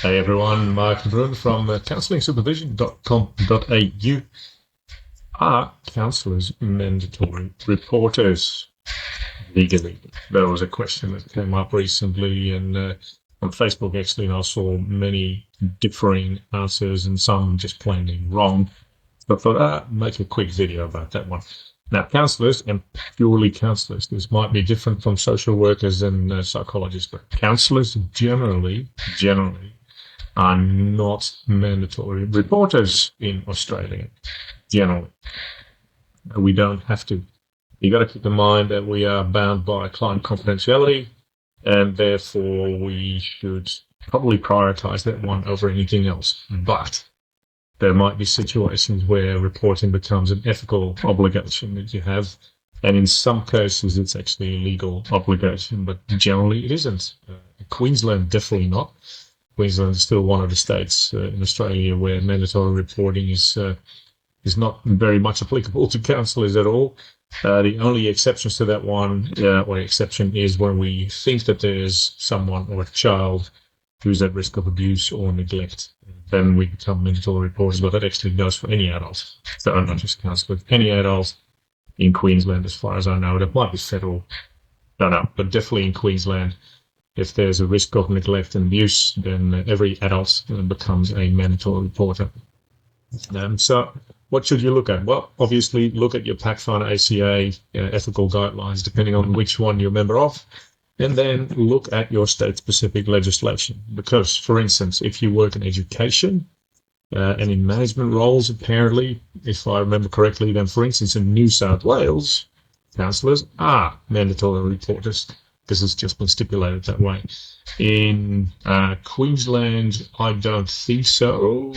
Hey everyone, Marc de Bruin from counsellingsupervision.com.au. Are counsellors mandatory reporters legally? There was a question that came up recently, and on Facebook actually, and I saw many differing answers and some just plainly wrong. So I thought, make a quick video about that one. Now, counsellors and purely counsellors, this might be different from social workers and psychologists, but counsellors generally are not mandatory reporters in Australia, generally. We don't have to. You got to keep in mind that we are bound by client confidentiality, and therefore we should probably prioritise that one over anything else. But there might be situations where reporting becomes an ethical obligation that you have, and in some cases it's actually a legal obligation, but generally it isn't. Queensland, definitely not. Queensland is still one of the states in Australia where mandatory reporting is not very much applicable to counsellors at all. The only exceptions to that one, or exception, is when we think that there's someone or a child who's at risk of abuse or neglect. Then we become mandatory reporters, but that actually goes for any adult. So not just counsellors, any adult in Queensland, as far as I know. That might be federal, don't know, but definitely in Queensland. If there's a risk of neglect and abuse, then every adult becomes a mandatory reporter. So what should you look at? Well, obviously look at your Pathfinder ACA ethical guidelines, depending on which one you're a member of, and then look at your state-specific legislation. Because, for instance, if you work in education and in management roles, apparently, if I remember correctly, then, for instance, in New South Wales, counsellors are mandatory reporters, because it's just been stipulated that way. In Queensland, I don't think so,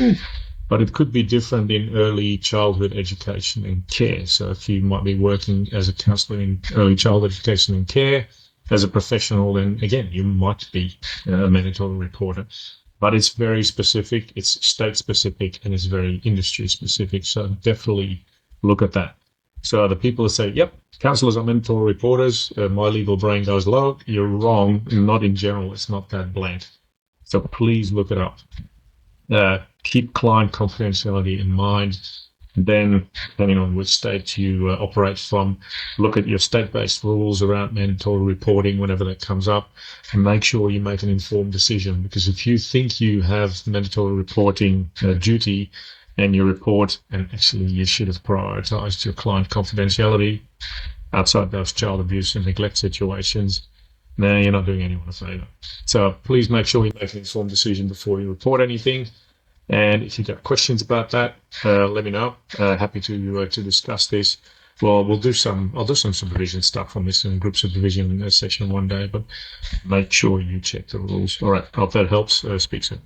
but it could be different in early childhood education and care. So if you might be working as a counsellor in early childhood education and care as a professional, then again, you might be a mandatory reporter. But it's very specific, it's state specific, and it's very industry specific. So definitely look at that. So the people that say, yep, counsellors are mandatory reporters, my legal brain goes low, you're wrong. Not in general, it's not that blank. So please look it up. Keep client confidentiality in mind. Then, depending on which state you operate from, look at your state-based rules around mandatory reporting whenever that comes up, and make sure you make an informed decision. Because if you think you have mandatory reporting duty, and you report, and actually you should have prioritized your client confidentiality outside those child abuse and neglect situations, now you're not doing anyone a favor. So please make sure you make an informed decision before you report anything. And if you've got questions about that, let me know. Happy to discuss this. Well, I'll do some supervision stuff on this in group supervision session one day, but make sure you check the rules. All right, hope that helps. Speak soon.